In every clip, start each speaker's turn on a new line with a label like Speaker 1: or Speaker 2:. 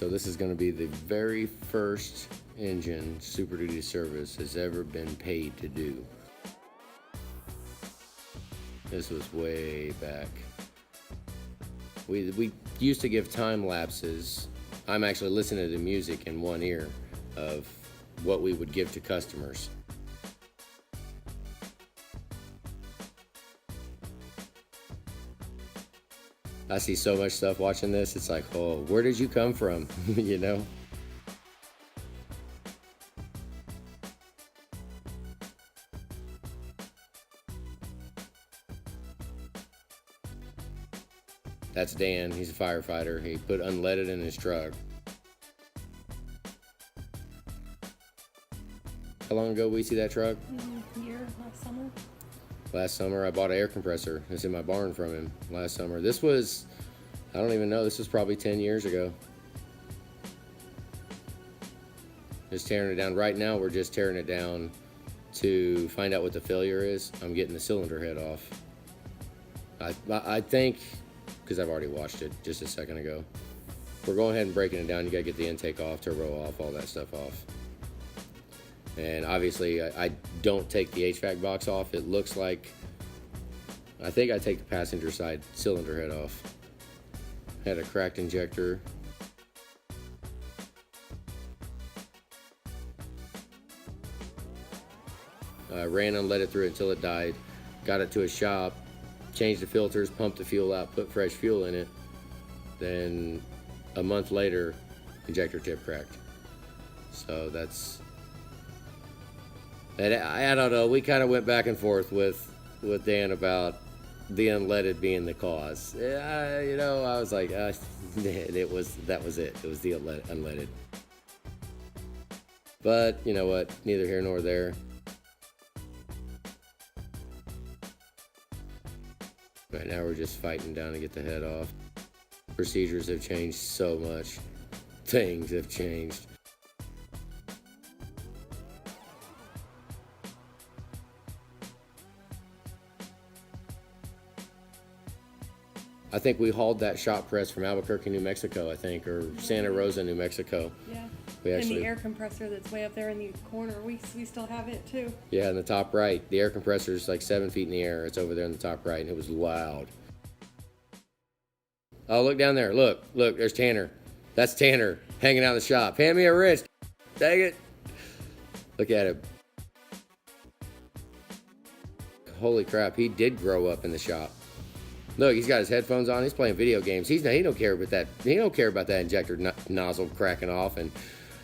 Speaker 1: So this is going to be the very first engine Super Duty Service has ever been paid to do. This was way back. We used to give time lapses. I'm actually listening to the music in one ear of what we would give to customers. I see so much stuff watching this, it's like, oh, where did you come from? You know? That's Dan, he's a firefighter. He put unleaded in his truck. How long ago we see that truck?
Speaker 2: Last summer.
Speaker 1: Last summer I bought an air compressor. It's in my barn from him last summer. This was, I don't even know, this was probably 10 years ago. Just tearing it down. Right now we're just tearing it down to find out what the failure is. I'm getting the cylinder head off. I think, because I've already watched it just a second ago, we're going ahead and breaking it down. You gotta get the intake off, turbo off, all that stuff off. And obviously I don't take the HVAC box off. It looks like, I think I take the passenger side cylinder head off. Had a cracked injector. Ran unleaded through it until it died. Got it to a shop, changed the filters, pumped the fuel out, put fresh fuel in it. Then a month later, injector tip cracked. So that's, and I don't know, we kind of went back and forth with Dan about the unleaded being the cause. You know, I was like, that was it. It was the unleaded. But you know what? Neither here nor there. Right now we're just fighting down to get the head off. Procedures have changed so much. Things have changed. I think we hauled that shop press from Albuquerque, New Mexico, I think, or Santa Rosa, New Mexico.
Speaker 2: Yeah.
Speaker 1: We actually,
Speaker 2: and the air compressor that's way up there in the corner, we still have it too.
Speaker 1: Yeah, in the top right. The air compressor is like 7 feet in the air. It's over there in the top right, and it was loud. Oh, look down there. Look, there's Tanner. That's Tanner hanging out in the shop. Hand me a wrist. Dang it. Look at him. Holy crap, he did grow up in the shop. Look, he's got his headphones on. He's playing video games. He don't care about that. He don't care about that injector nozzle cracking off and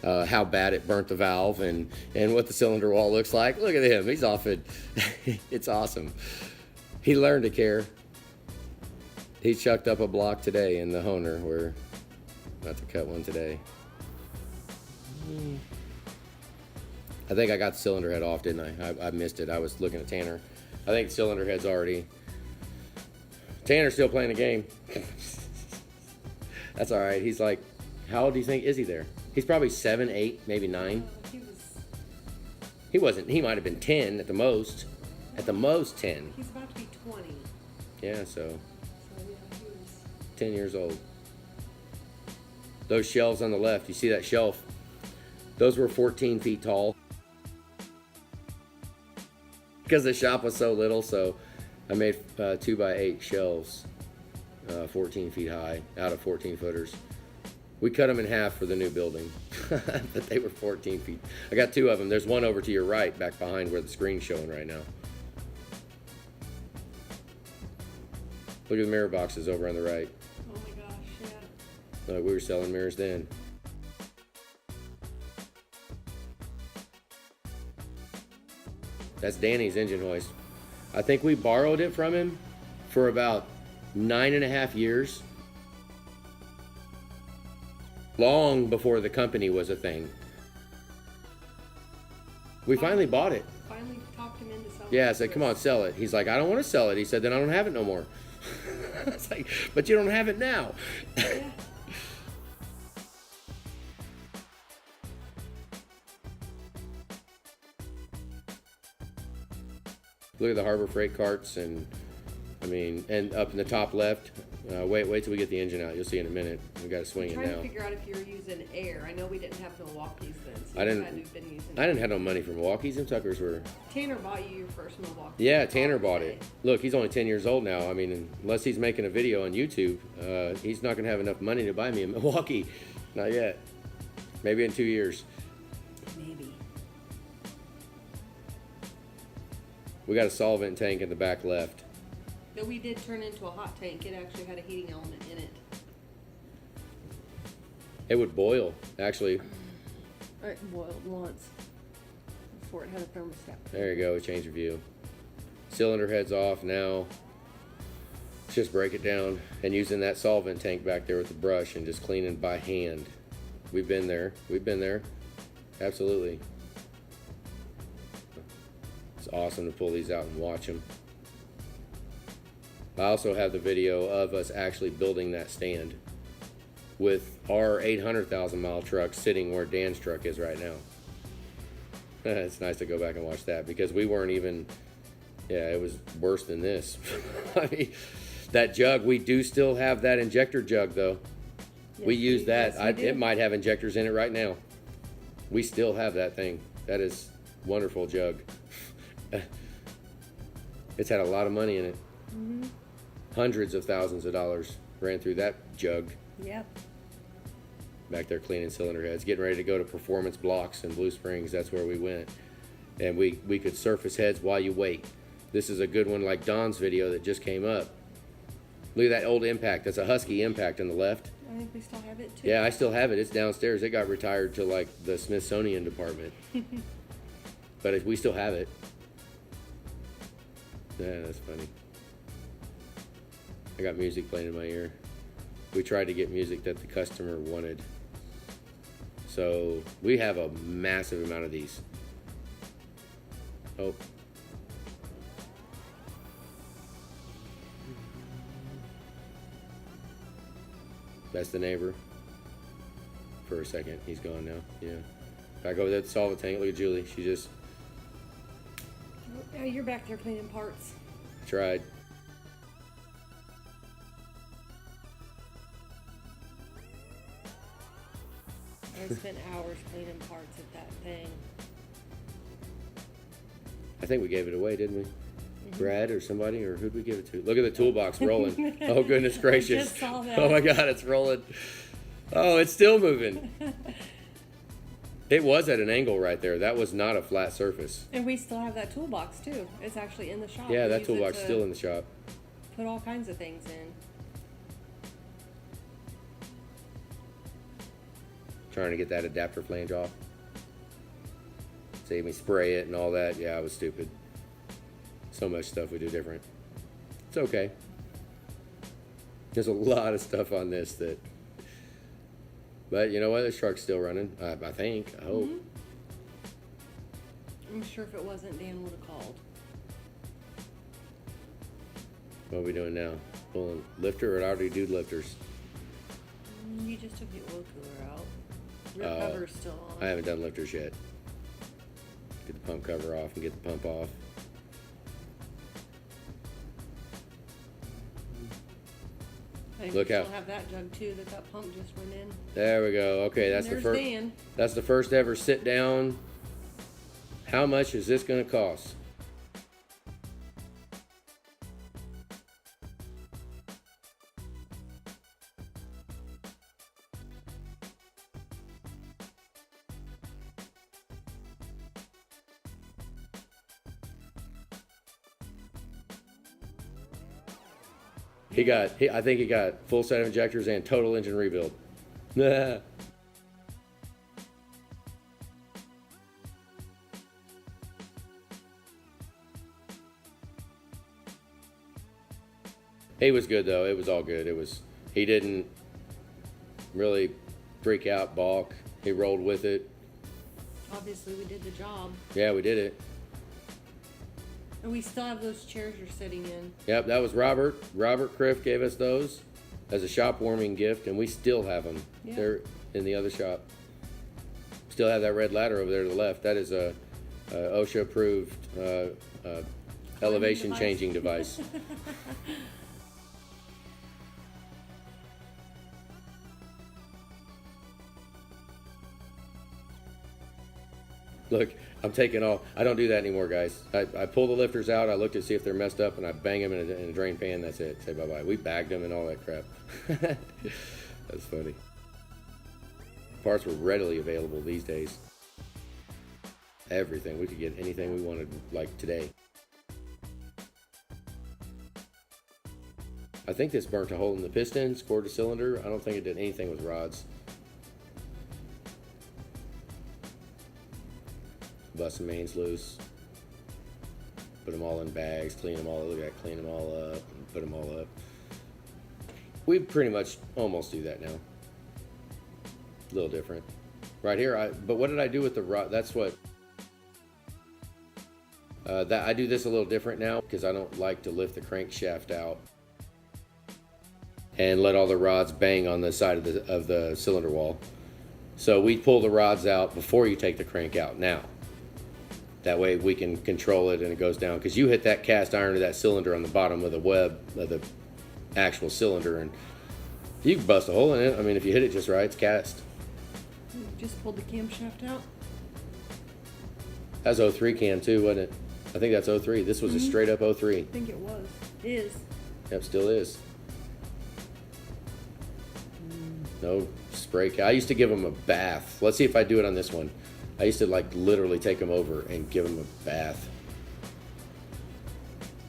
Speaker 1: how bad it burnt the valve and what the cylinder wall looks like. Look at him. He's off it. It's awesome. He learned to care. He chucked up a block today in the Honer. We're about to cut one today. I think I got the cylinder head off, didn't I? I missed it. I was looking at Tanner. I think the cylinder head's already... Tanner's still playing the game. That's all right. He's like, how old do you think is he there? He's probably 7, 8, maybe 9. He wasn't. He might have been 10 at the most. At the most 10.
Speaker 2: He's about to be 20.
Speaker 1: Yeah, so
Speaker 2: Yeah, he was
Speaker 1: 10 years old. Those shelves on the left, you see that shelf? Those were 14 feet tall. Because the shop was so little, so I made 2x8 shelves, 14 feet high, out of 14 footers. We cut them in half for the new building, but they were 14 feet. I got 2 of them. There's one over to your right, back behind where the screen's showing right now. Look at the mirror boxes over on the right.
Speaker 2: Oh my gosh, yeah.
Speaker 1: We were selling mirrors then. That's Danny's engine hoist. I think we borrowed it from him for about 9.5 years. Long before the company was a thing. We finally bought it.
Speaker 2: Finally talked him into selling it.
Speaker 1: Yeah, I said, come on, sell it. He's like, I don't want to sell it. He said, then I don't have it no more. I was like, but you don't have it now.
Speaker 2: Yeah.
Speaker 1: Look at the Harbor Freight carts, and I mean, and up in the top left, Wait till we get the engine out. You'll see in a minute. We got to swing
Speaker 2: I'm
Speaker 1: it
Speaker 2: trying
Speaker 1: now.
Speaker 2: to figure out if you were using air. I know we didn't have Milwaukee's then, so
Speaker 1: I
Speaker 2: you
Speaker 1: didn't-
Speaker 2: had to have been using
Speaker 1: I didn't have no money for Milwaukee's. Them suckers were.
Speaker 2: Tanner bought you your first Milwaukee.
Speaker 1: Yeah, Tanner bought it. Look, he's only 10 years old now. I mean, unless he's making a video on YouTube, he's not going to have enough money to buy me a Milwaukee. Not yet. Maybe in 2 years.
Speaker 2: Maybe.
Speaker 1: We got a solvent tank in the back left.
Speaker 2: Though we did turn into a hot tank, it actually had a heating element in it.
Speaker 1: It would boil, actually.
Speaker 2: It boiled once before it had a thermostat.
Speaker 1: There you go, change of view. Cylinder head's off now. Just break it down and using that solvent tank back there with the brush and just cleaning by hand. We've been there. We've been there. Absolutely. It's awesome to pull these out and watch them. I also have the video of us actually building that stand with our 800,000 mile truck sitting where Dan's truck is right now. It's nice to go back and watch that because we weren't even, yeah, it was worse than this. I mean, that jug, we do still have that injector jug though.
Speaker 2: Yes,
Speaker 1: we use that.
Speaker 2: yes, we do.
Speaker 1: It might have injectors in it right now. We still have that thing. That is wonderful jug. It's had a lot of money in it.
Speaker 2: Mm-hmm.
Speaker 1: Hundreds of thousands of dollars ran through that jug.
Speaker 2: Yep.
Speaker 1: Back there cleaning cylinder heads, getting ready to go to Performance Blocks in Blue Springs. That's where we went. And we could surface heads while you wait. This is a good one like Don's video that just came up. Look at that old impact. That's a Husky impact on the left.
Speaker 2: I think we still have it too.
Speaker 1: Yeah, I still have it. It's downstairs. It got retired to like the Smithsonian department. But we still have it. Yeah, that's funny. I got music playing in my ear. We tried to get music that the customer wanted. So we have a massive amount of these. Oh. That's the neighbor. For a second, he's gone now. Yeah. Back over there at the solvent tank. Look at Julie. She just
Speaker 2: Oh, you're back there cleaning parts.
Speaker 1: tried.
Speaker 2: I spent hours cleaning parts at that thing.
Speaker 1: I think we gave it away, didn't we? Brad or somebody, or who'd we give it to? Look at the toolbox rolling. Oh, goodness gracious.
Speaker 2: just saw that.
Speaker 1: Oh, my God, it's rolling. Oh, it's still moving. It was at an angle right there. That was not a flat surface.
Speaker 2: And we still have that toolbox too. It's actually in the shop.
Speaker 1: Yeah,
Speaker 2: We
Speaker 1: that
Speaker 2: use it
Speaker 1: toolbox is
Speaker 2: to
Speaker 1: still in the shop.
Speaker 2: Put all kinds of things in.
Speaker 1: Trying to get that adapter flange off. Save me spray it and all that. Yeah, I was stupid. So much stuff we do different. It's okay. There's a lot of stuff on this that... But you know what? This truck's still running. I think. I hope.
Speaker 2: I'm sure if it wasn't, Dan would have called.
Speaker 1: What are we doing now? Pulling lifter, or I already do lifters?
Speaker 2: You just took the oil cooler out. Your
Speaker 1: Oh.
Speaker 2: cover's still on.
Speaker 1: I haven't done lifters yet. Get the pump cover off and get the pump off.
Speaker 2: I think
Speaker 1: Look
Speaker 2: we
Speaker 1: how-
Speaker 2: still have that jug too that pump just went in.
Speaker 1: There we go. Okay, that's the
Speaker 2: There's
Speaker 1: first.
Speaker 2: Dan.
Speaker 1: That's the first ever sit down. How much is this going to cost? I think he got full set of injectors and total engine rebuild. He was good though. It was all good. He didn't really freak out, balk. He rolled with it.
Speaker 2: Obviously, we did the job.
Speaker 1: Yeah, we did it.
Speaker 2: And we still have those chairs you're sitting in.
Speaker 1: Yep, that was Robert. Robert Criff gave us those as a shop warming gift, and we still have them.
Speaker 2: Yeah.
Speaker 1: They're in the other shop. Still have that red ladder over there to the left. That is a OSHA approved elevation
Speaker 2: device.
Speaker 1: changing device. Look, I'm taking all. I don't do that anymore, guys. I pull the lifters out. I look to see if they're messed up, and I bang them in a drain pan. That's it. Say bye-bye. We bagged them and all that crap. That's funny. Parts were readily available these days. Everything. We could get anything we wanted, like today. I think this burnt a hole in the piston, scored a cylinder. I don't think it did anything with rods. Bust some mains loose. Put them all in bags, clean them all, look at that, clean them all up, and put them all up. We pretty much almost do that now. A little different. Right here, but what did I do with the rod? That's what, I do this a little different now because I don't like to lift the crankshaft out and let all the rods bang on the side of the cylinder wall. So we pull the rods out before you take the crank out now. That way we can control it and it goes down. Because you hit that cast iron or that cylinder on the bottom of the web of the actual cylinder and you can bust a hole in it. I mean, if you hit it just right, it's cast.
Speaker 2: You just pulled the camshaft out?
Speaker 1: That's 03 cam too, wasn't it? I think that's 03. This was a straight up 03.
Speaker 2: I think it was. Is.
Speaker 1: Yep, still is. No spray. I used to give them a bath. Let's see if I do it on this one. I used to like literally take them over and give them a bath.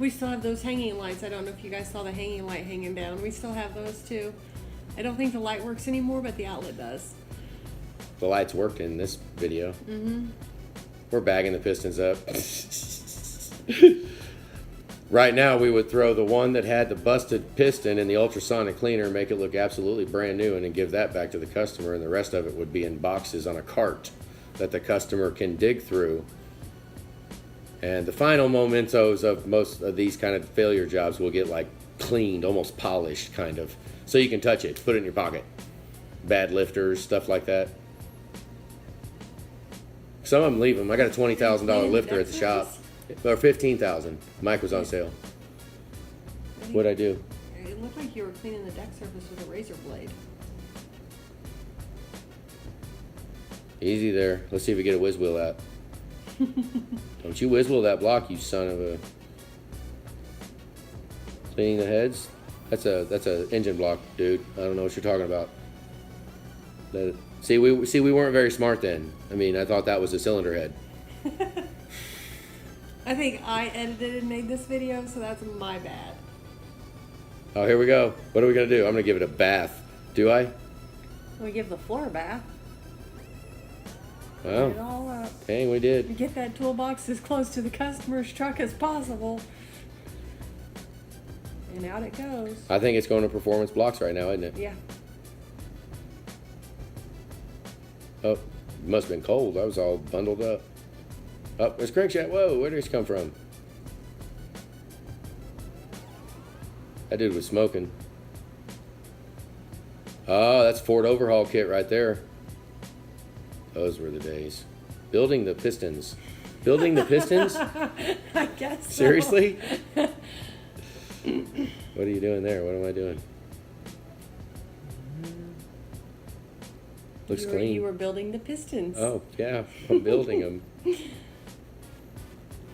Speaker 2: We still have those hanging lights. I don't know if you guys saw the hanging light hanging down. We still have those too. I don't think the light works anymore, but the outlet does.
Speaker 1: The lights worked in this video. We're bagging the pistons up. Right now we would throw the one that had the busted piston in the ultrasonic cleaner and make it look absolutely brand new and then give that back to the customer, and the rest of it would be in boxes on a cart that the customer can dig through. And the final mementos of most of these kind of failure jobs will get like cleaned, almost polished kind of, so you can touch it, put it in your pocket. Bad lifters, stuff like that. Some of them leave them. I got a $20,000 lifter at the shop. Or $15,000. Mike was on sale. What'd I do?
Speaker 2: It looked like you were cleaning the deck surface with a razor blade.
Speaker 1: Easy there. Let's see if we get a whiz wheel out. Don't you whiz wheel that block, you son of a. Cleaning the heads? That's a engine block, dude. I don't know what you're talking about. See, we weren't very smart then. I mean, I thought that was a cylinder head.
Speaker 2: I think I edited and made this video, so that's my bad.
Speaker 1: Oh, here we go. What are we gonna do? I'm gonna give it a bath. Do I?
Speaker 2: We give the floor a bath.
Speaker 1: Well,
Speaker 2: Get it all up.
Speaker 1: dang, we did.
Speaker 2: Get that toolbox as close to the customer's truck as possible. And out it goes.
Speaker 1: I think it's going to performance blocks right now, isn't it?
Speaker 2: Yeah.
Speaker 1: Oh, it must have been cold. I was all bundled up. Oh, there's crankshaft. Whoa, where did this come from? That dude was smoking. Oh, that's Ford overhaul kit right there. Those were the days. Building the pistons. Building the pistons?
Speaker 2: I guess so.
Speaker 1: Seriously? What are you doing there? What am I doing? Looks clean.
Speaker 2: You were building the pistons.
Speaker 1: Oh, yeah. I'm building them.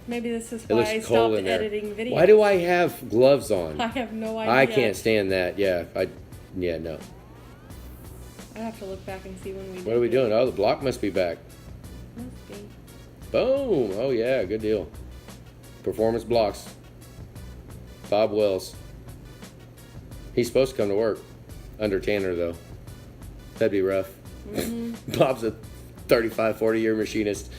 Speaker 2: Maybe this is
Speaker 1: It
Speaker 2: why
Speaker 1: looks
Speaker 2: I
Speaker 1: cold
Speaker 2: stopped
Speaker 1: in there.
Speaker 2: editing videos.
Speaker 1: Why do I have gloves on?
Speaker 2: I have no idea.
Speaker 1: I can't stand that. Yeah, no.
Speaker 2: I have to look back and see when we did
Speaker 1: What are we doing? Oh, the block must be back.
Speaker 2: Must be.
Speaker 1: Boom. Oh, yeah, good deal. Performance blocks. Bob Wells. He's supposed to come to work. Under Tanner, though. That'd be rough. Bob's a 35, 40-year machinist.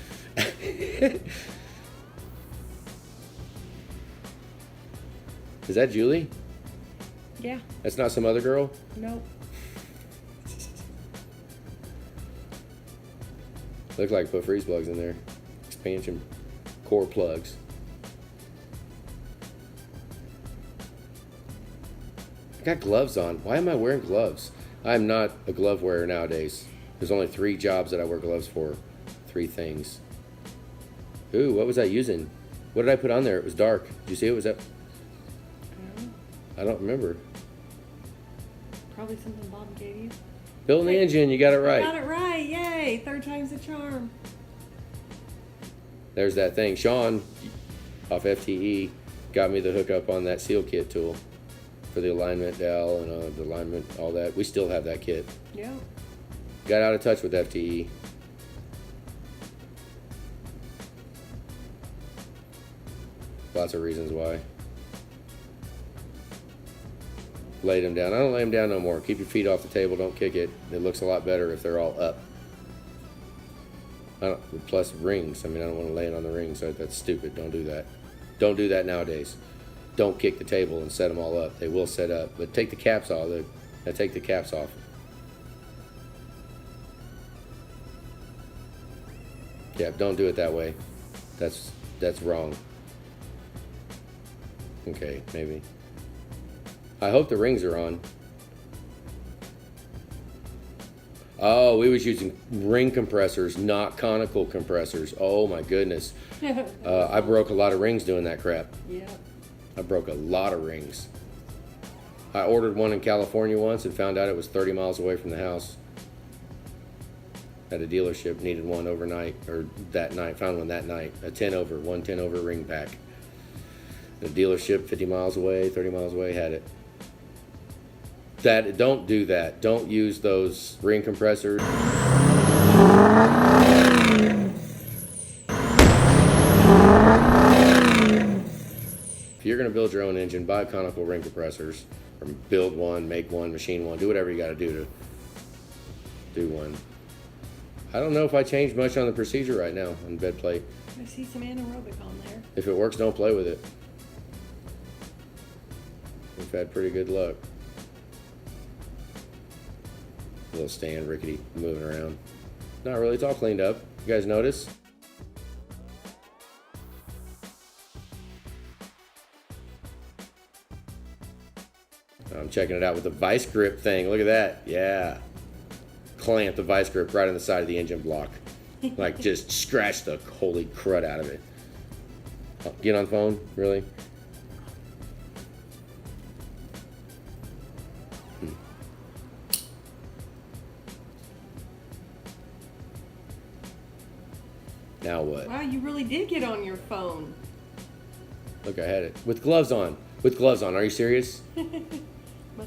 Speaker 1: Is that Julie?
Speaker 2: Yeah.
Speaker 1: That's not some other girl?
Speaker 2: Nope.
Speaker 1: Looks like I put freeze plugs in there. Expansion core plugs. I got gloves on. Why am I wearing gloves? I'm not a glove wearer nowadays. There's only 3 jobs that I wear gloves for. 3 things. Ooh, what was I using? What did I put on there? It was dark. Did you see it? Was that? I don't remember.
Speaker 2: Probably something Bob gave you.
Speaker 1: Building the engine, you got it right.
Speaker 2: Got it right. Yay. 3rd time's a charm.
Speaker 1: there's that thing. Sean off FTE got me the hookup on that seal kit tool for the alignment dowel and the alignment, all that. We still have that kit.
Speaker 2: Yeah.
Speaker 1: Got out of touch with FTE. Lots of reasons why. Laid them down. I don't lay them down no more. Keep your feet off the table. Don't kick it. It looks a lot better if they're all up. Plus rings. I mean, I don't want to lay it on the rings. So that's stupid. Don't do that. Don't do that nowadays. Don't kick the table and set them all up. They will set up. But take the caps off. Take the caps off. Yeah, don't do it that way. That's wrong. Okay, maybe. I hope the rings are on. Oh, we was using ring compressors, not conical compressors. Oh my goodness. I broke a lot of rings doing that crap.
Speaker 2: Yeah.
Speaker 1: I broke a lot of rings. I ordered one in California once and found out it was 30 miles away from the house. At a dealership, needed one overnight, or that night, found one that night. A 10 over ring pack. The dealership 50 miles away, 30 miles away, had it. Don't do that. Don't use those ring compressors. If you're gonna build your own engine, buy conical ring compressors, or build one, make one, machine one, do whatever you gotta do to do one. I don't know if I changed much on the procedure right now on bed plate.
Speaker 2: I see some anaerobic on there.
Speaker 1: If it works, don't play with it. We've had pretty good luck. Little stand, rickety, moving around. Not really, it's all cleaned up. You guys notice? I'm checking it out with the vice grip thing. Look at that. Yeah. Clamp the vice grip right on the side of the engine block. Like just scratch the holy crud out of it. Get on phone? Really? Now what?
Speaker 2: Wow, you really did get on your phone.
Speaker 1: Look, I had it. With gloves on. With gloves on. Are you serious?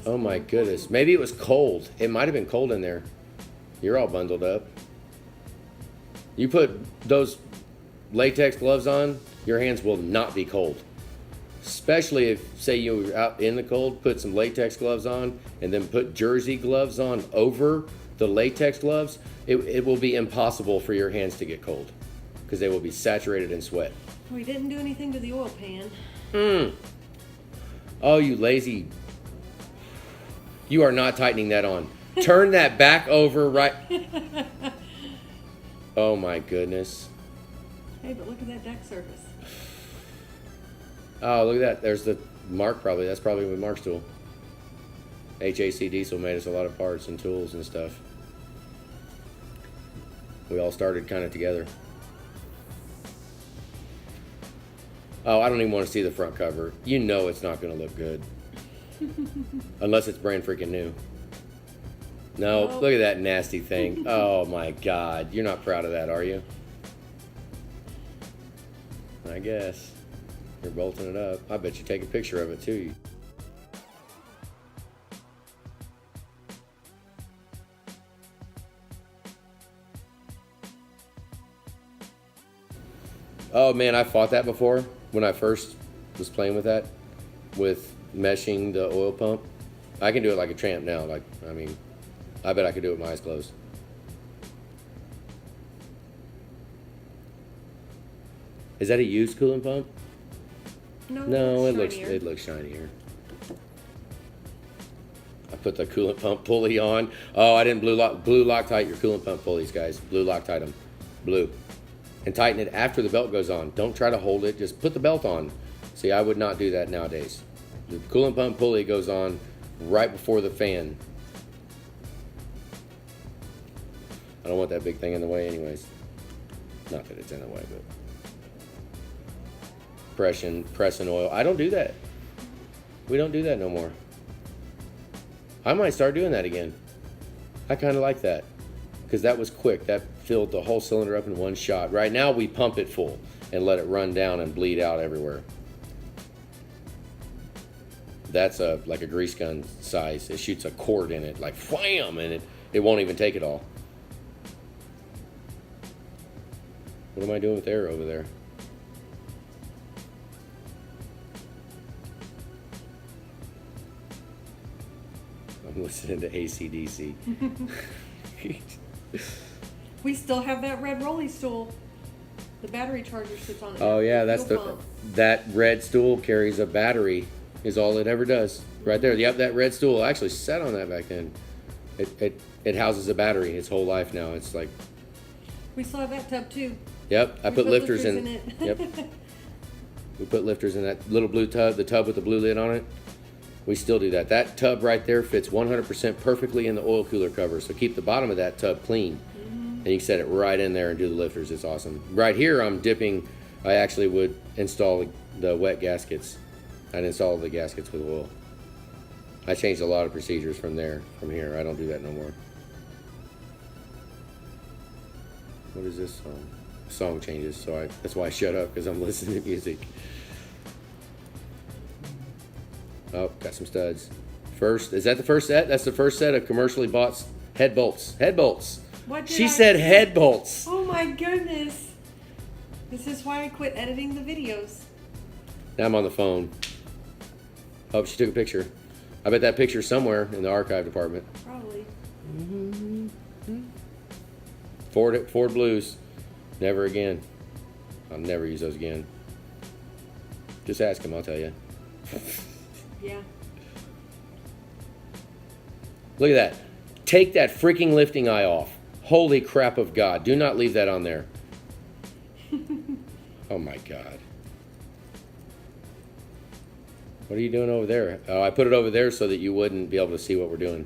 Speaker 1: Oh my goodness. Maybe it was cold. It might have been cold in there. You're all bundled up. You put those latex gloves on, your hands will not be cold. Especially if, say, you were out in the cold, put some latex gloves on, and then put jersey gloves on over the latex gloves, it will be impossible for your hands to get cold because they will be saturated in sweat.
Speaker 2: We didn't do anything to the oil pan.
Speaker 1: Oh, you lazy. You are not tightening that on. Turn that back over right. Oh my goodness.
Speaker 2: Hey, but look at that deck surface.
Speaker 1: Oh, look at that. There's the Mark probably. That's probably with Mark's tool. HAC Diesel made us a lot of parts and tools and stuff. We all started kind of together. Oh, I don't even want to see the front cover. You know it's not going to look good. Unless it's brand freaking new. No,
Speaker 2: Nope.
Speaker 1: Look at that nasty thing. Oh my God. You're not proud of that, are you? I guess. You're bolting it up. I bet you take a picture of it too. Oh man, I fought that before when I first was playing with that, with meshing the oil pump. I can do it like a tramp now. Like, I mean, I bet I could do it with my eyes closed. Is that a used coolant pump? No, it looks shinier. I put the coolant pump pulley on. Oh, I didn't blue Loctite your coolant pump pulleys, guys. Blue Loctite them. Blue. And tighten it after the belt goes on. Don't try to hold it. Just put the belt on. See, I would not do that nowadays. The coolant pump pulley goes on right before the fan. I don't want that big thing in the way anyways. Not that it's in the way, but pressing oil. I don't do that. We don't do that no more. I might start doing that again. I kind of like that because that was quick. That filled the whole cylinder up in one shot. Right now we pump it full. and let it run down and bleed out everywhere. That's like a grease gun size. It shoots a cord in it, like wham, and it won't even take it all. What am I doing with air over there? I'm listening to AC/DC.
Speaker 2: We still have that red rolly stool. The battery charger sits on it.
Speaker 1: Oh yeah, that's
Speaker 2: Fuel pump.
Speaker 1: that red stool carries a battery. Is all it ever does. Right there. Yep, that red stool actually sat on that back then. It houses a battery its whole life now. It's like.
Speaker 2: We still have that tub too.
Speaker 1: Yep, I put lifters in
Speaker 2: it.
Speaker 1: Yep. We put lifters in that little blue tub, the tub with the blue lid on it. We still do that. That tub right there fits 100% perfectly in the oil cooler cover. So keep the bottom of that tub clean. And you can set it right in there and do the lifters. It's awesome. Right here I'm dipping. I actually would install the wet gaskets. I'd install the gaskets with oil. I changed a lot of procedures from here. I don't do that no more. What is this song? Song changes, so that's why I shut up, because I'm listening to music. Oh, got some studs. First, is that the first set? That's the first set of commercially bought head bolts. Head bolts.
Speaker 2: What did
Speaker 1: She
Speaker 2: I
Speaker 1: said
Speaker 2: say?
Speaker 1: head bolts.
Speaker 2: Oh my goodness. This is why I quit editing the videos.
Speaker 1: Now I'm on the phone. Oh, she took a picture. I bet that picture's somewhere in the archive department.
Speaker 2: Probably.
Speaker 1: Ford Blues. Never again. I'll never use those again. Just ask him, I'll tell you.
Speaker 2: Yeah.
Speaker 1: Look at that. Take that freaking lifting eye off. Holy crap of God. Do not leave that on there. Oh my God. What are you doing over there? Oh, I put it over there so that you wouldn't be able to see what we're doing.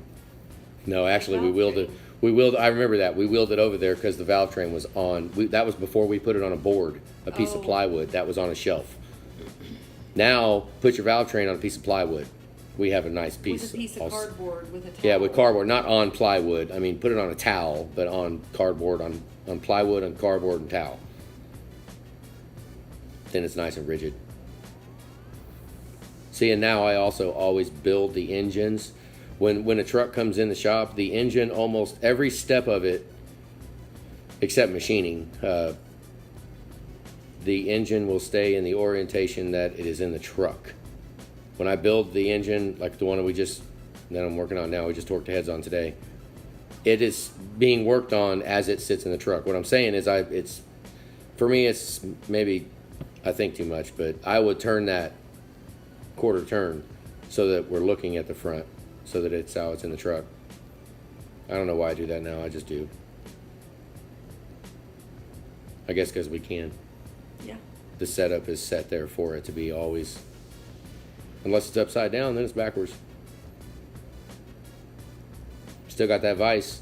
Speaker 1: No, actually, we wheeled it. I remember that. We wheeled it over there because the valve train was on. That was before we put it on a board, a piece of plywood. That was on a shelf. Now, put your valve train on a piece of plywood. We have a nice piece.
Speaker 2: With a piece of cardboard with a towel.
Speaker 1: Yeah, with cardboard. Not on plywood. I mean, put it on a towel, but on cardboard, on plywood, on cardboard, and towel. Then it's nice and rigid. See, and now I also always build the engines. When a truck comes in the shop, the engine, almost every step of it, except machining, the engine will stay in the orientation that it is in the truck. When I build the engine, like the one that I'm working on now, we just torqued the heads on today, it is being worked on as it sits in the truck. What I'm saying is, for me, it's maybe I think too much, but I would turn that quarter turn so that we're looking at the front, so that it's how it's in the truck. I don't know why I do that now. I just do. I guess because we can.
Speaker 2: Yeah.
Speaker 1: The setup is set there for it to be always. Unless it's upside down, then it's backwards. Still got that vise.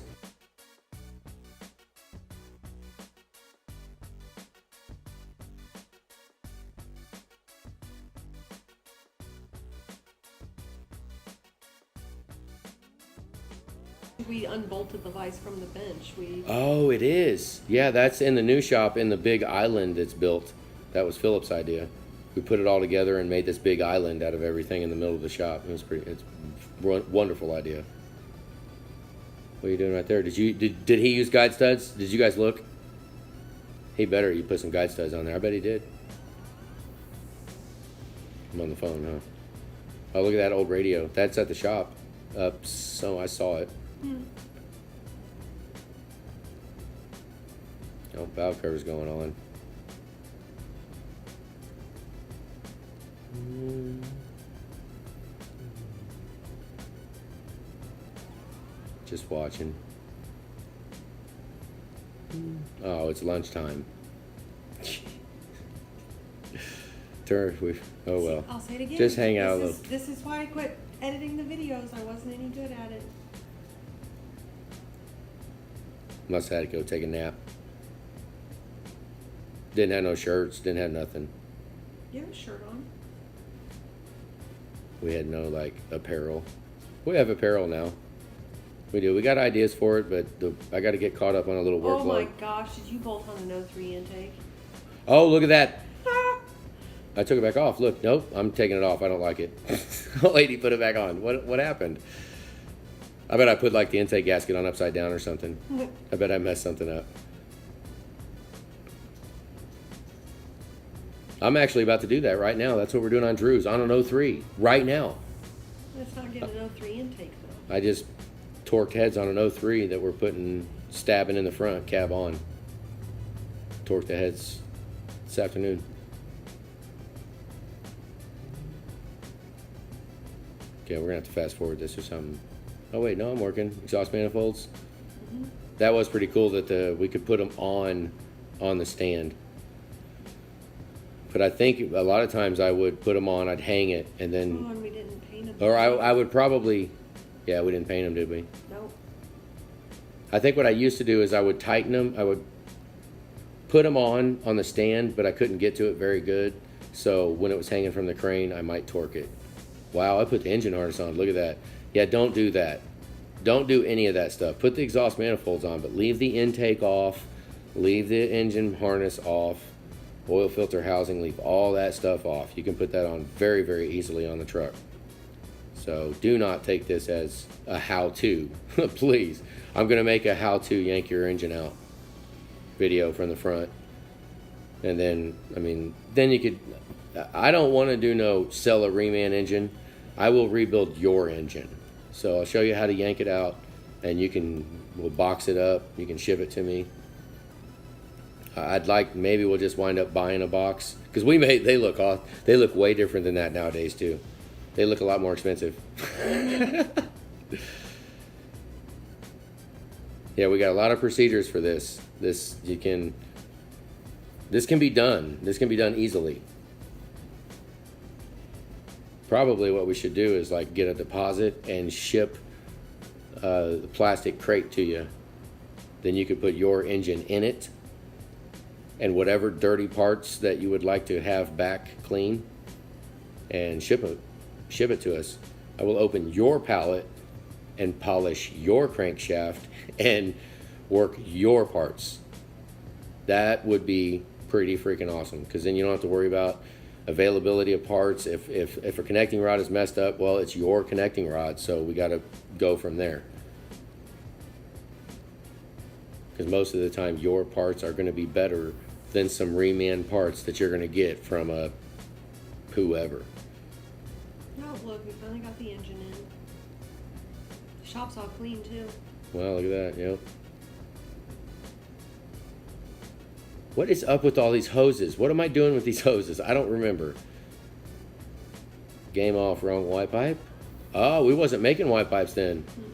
Speaker 2: We unbolted the vise from the bench.
Speaker 1: Oh, it is. Yeah, that's in the new shop in the big island that's built. That was Philip's idea. We put it all together and made this big island out of everything in the middle of the shop. It's a wonderful idea. What are you doing right there? Did he use guide studs? Did you guys look? He better. You put some guide studs on there. I bet he did. I'm on the phone, huh? Oh, look at that old radio. That's at the shop. So I saw it. Oh, valve cover's going on. Just watching. Oh, it's lunchtime. Oh well.
Speaker 2: I'll say it again.
Speaker 1: Just hang out a little.
Speaker 2: This is why I quit editing the videos. I wasn't any good at it.
Speaker 1: Must have had to go take a nap. Didn't have no shirts. Didn't have nothing.
Speaker 2: You have a shirt on.
Speaker 1: We had no apparel. We have apparel now. We do. We got ideas for it, but I got to get caught up on a little workload.
Speaker 2: Oh my gosh! Did you bolt on the No 3 intake?
Speaker 1: Oh, look at that. I took it back off. Look, nope, I'm taking it off. I don't like it. The lady put it back on. What happened? I bet I put like the intake gasket on upside down or something. I bet I messed something up. I'm actually about to do that right now. That's what we're doing on Drew's, on an 03, right now.
Speaker 2: Let's not get an 03 intake though.
Speaker 1: I just torqued heads on an 03 that we're stabbing in the front, cab on. Torqued the heads this afternoon. Okay, we're gonna have to fast forward this or something. Oh wait, no, I'm working. Exhaust manifolds.
Speaker 2: Mm-hmm.
Speaker 1: That was pretty cool that we could put them on the stand. But I think a lot of times I would put them on, I'd hang it, and then...
Speaker 2: Oh, and we didn't paint them.
Speaker 1: Or I would probably... Yeah, we didn't paint them, did we?
Speaker 2: Nope.
Speaker 1: I think what I used to do is I would tighten them. I would put them on the stand, but I couldn't get to it very good. So when it was hanging from the crane, I might torque it. Wow, I put the engine harness on. Look at that. Yeah, don't do that. Don't do any of that stuff. Put the exhaust manifolds on, but leave the intake off. Leave the engine harness off. Oil filter housing, leave all that stuff off. You can put that on very, very easily on the truck. So do not take this as a how-to, please. I'm gonna make a how-to yank your engine out video from the front. And then, I mean, then you could, I don't wanna do no sell a reman engine. I will rebuild your engine. So I'll show you how to yank it out, and we'll box it up. You can ship it to me. Maybe we'll just wind up buying a box, because they look way different than that nowadays too. They look a lot more expensive. Yeah, we got a lot of procedures for this. This can be done. This can be done easily. Probably what we should do is like get a deposit and ship the plastic crate to you. Then you could put your engine in it, and whatever dirty parts that you would like to have back clean, and ship it to us. I will open your pallet and polish your crankshaft and work your parts. That would be pretty freaking awesome, because then you don't have to worry about availability of parts. If a connecting rod is messed up, well, it's your connecting rod, so we got to go from there. Because most of the time your parts are going to be better than some reman parts that you're going to get from a whoever.
Speaker 2: Oh, look, we finally got the engine in. The shop's all clean, too.
Speaker 1: Well, look at that, yep. What is up with all these hoses? What am I doing with these hoses? I don't remember. Game off, wrong white pipe? Oh, we wasn't making white pipes then.
Speaker 2: Mm-mm.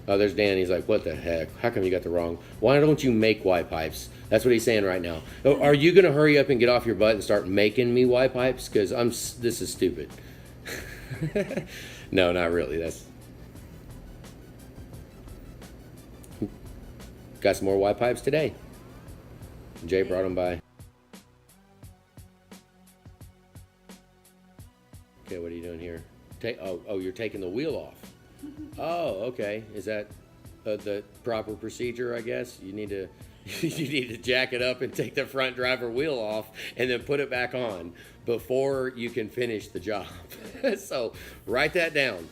Speaker 1: Oh, there's Dan. He's like, what the heck? How come you got the wrong? Why don't you make white pipes? That's what he's saying right now. Oh, are you going to hurry up and get off your butt and start making me white pipes? Because this is stupid. No, not really. Got some more white pipes today. Jay brought them by. Okay, what are you doing here? Oh, you're taking the wheel off. Oh, okay. Is that the proper procedure, I guess? You need to jack it up and take the front driver wheel off and then put it back on before you can finish the job. So write that down.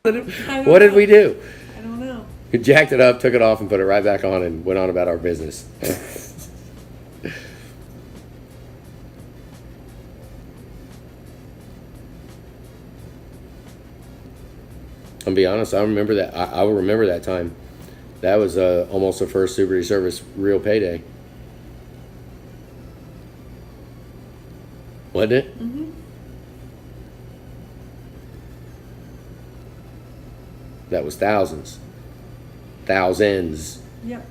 Speaker 1: What did we do?
Speaker 2: I don't know.
Speaker 1: We jacked it up, took it off, and put it right back on and went on about our business. I'll be honest, I remember that. I will remember that time. That was almost the first Super Duty Service real payday. Wasn't it?
Speaker 2: Mm-hmm.
Speaker 1: That was thousands. Thousands.
Speaker 2: Yep.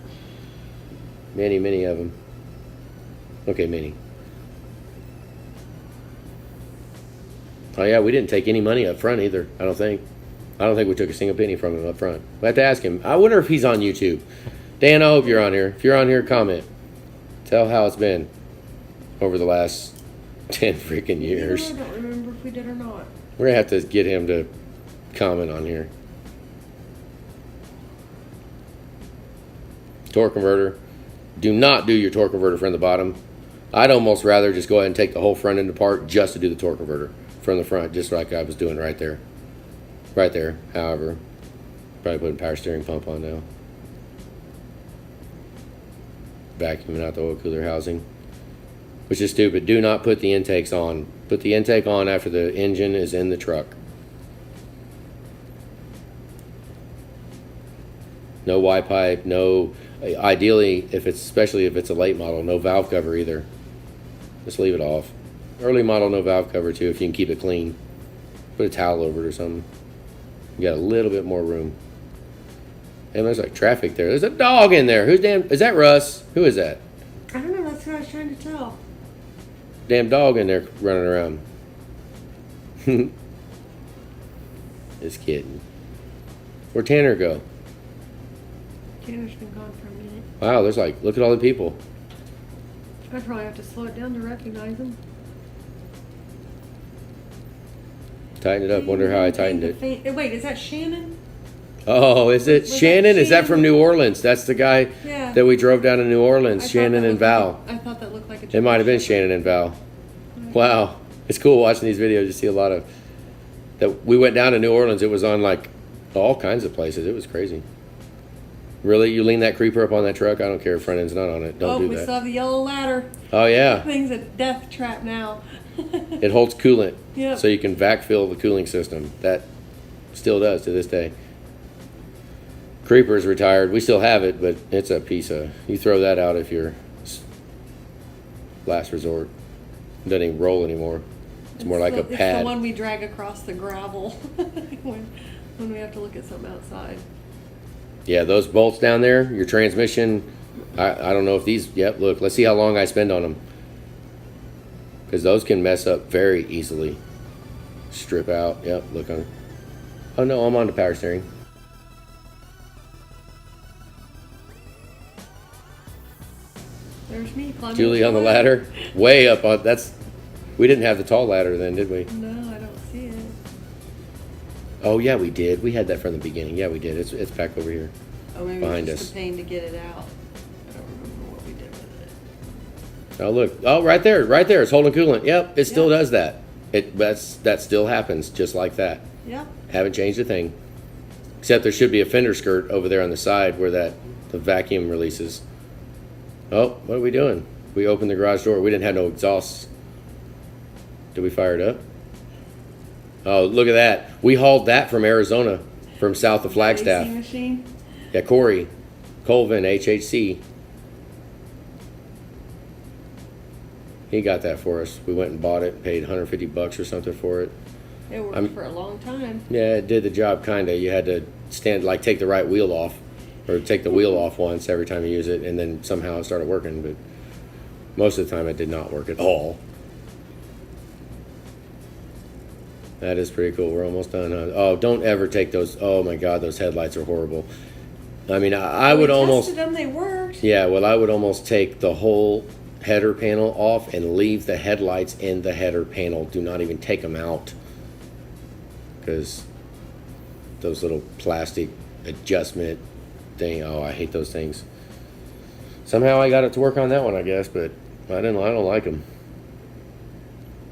Speaker 1: Many, many of them. Okay, many. Oh yeah, we didn't take any money up front either, I don't think. I don't think we took a single penny from him up front. We have to ask him. I wonder if he's on YouTube. Dan, I hope you're on here. If you're on here, comment. Tell how it's been over the last 10 freaking years.
Speaker 2: I don't remember if we did or not.
Speaker 1: We're going to have to get him to comment on here. Torque converter. Do not do your torque converter from the bottom. I'd almost rather just go ahead and take the whole front end apart just to do the torque converter from the front, just like I was doing right there. Right there, however. Probably putting power steering pump on now. Vacuuming out the oil cooler housing. Which is stupid. Do not put the intakes on. Put the intake on after the engine is in the truck. No Y pipe, no, ideally, especially if it's a late model, no valve cover either. Just leave it off. Early model, no valve cover too, if you can keep it clean. Put a towel over it or something. You got a little bit more room. And there's like traffic there. There's a dog in there. Is that Russ? Who is that?
Speaker 2: I don't know, that's what I was trying to tell.
Speaker 1: Damn dog in there running around. Just kidding. Where'd Tanner go?
Speaker 2: Tanner's been gone for a minute.
Speaker 1: Wow, there's like, look at all the people.
Speaker 2: I probably have to slow it down to recognize him.
Speaker 1: Tighten it up. Wonder how I tightened it.
Speaker 2: Wait, is that Shannon?
Speaker 1: Oh, is it Shannon? Is that from New Orleans? That's the guy that we drove down to New Orleans, Shannon and Val.
Speaker 2: I thought that looked like a
Speaker 1: It might have been Shannon and Val. Wow. It's cool watching these videos. You see a lot of that. We went down to New Orleans. It was on like all kinds of places. It was crazy. Really? You lean that creeper up on that truck? I don't care if front end's not on it. Don't do
Speaker 2: we
Speaker 1: that.
Speaker 2: still have the yellow ladder.
Speaker 1: Oh, yeah.
Speaker 2: That thing's a death trap now.
Speaker 1: It holds coolant.
Speaker 2: Yep.
Speaker 1: So you can backfill the cooling system. That still does to this day. Creeper's retired. We still have it, but it's a piece of... You throw that out if you're last resort. It doesn't even roll anymore. It's more like a pad.
Speaker 2: It's the one we drag across the gravel when we have to look at something outside.
Speaker 1: Yeah, those bolts down there, your transmission, I don't know if these... Yep, look, let's see how long I spend on them. Because those can mess up very easily. Strip out. Yep, look on... Oh, no, I'm on the power steering.
Speaker 2: There's me climbing.
Speaker 1: Julie on the ladder. Way up on... That's... We didn't have the tall ladder then, did we?
Speaker 2: No, I don't see it.
Speaker 1: Oh, yeah, we did. We had that from the beginning. Yeah, we did. It's back over here.
Speaker 2: Oh, maybe
Speaker 1: Behind
Speaker 2: it's just
Speaker 1: us.
Speaker 2: a pain to get it out. I don't remember what we did with it.
Speaker 1: Oh, look. Oh, right there. Right there. It's holding coolant. Yep, it still does that. That still happens just like that.
Speaker 2: Yep.
Speaker 1: Haven't changed a thing. Except there should be a fender skirt over there on the side where the vacuum releases. Oh, what are we doing? We opened the garage door. We didn't have no exhausts. Did we fire it up? Oh, look at that. We hauled that from Arizona, from south of Flagstaff.
Speaker 2: AC machine?
Speaker 1: Yeah, Corey. Colvin, HHC. He got that for us. We went and bought it, paid $150 or something for it.
Speaker 2: It worked for a long time.
Speaker 1: Yeah, it did the job kinda. You had to take the right wheel off, or take the wheel off once every time you use it, and then somehow it started working, but most of the time it did not work at all. That is pretty cool. We're almost done. Oh, don't ever take those. Oh my God, those headlights are horrible. I mean, I would almost...
Speaker 2: We tested them, they worked.
Speaker 1: Yeah, well, I would almost take the whole header panel off and leave the headlights in the header panel. Do not even take them out. Because those little plastic adjustment thing, oh, I hate those things. Somehow I got it to work on that one, I guess, but I don't like them.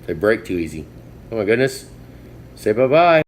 Speaker 1: They break too easy. Oh my goodness. Say bye-bye.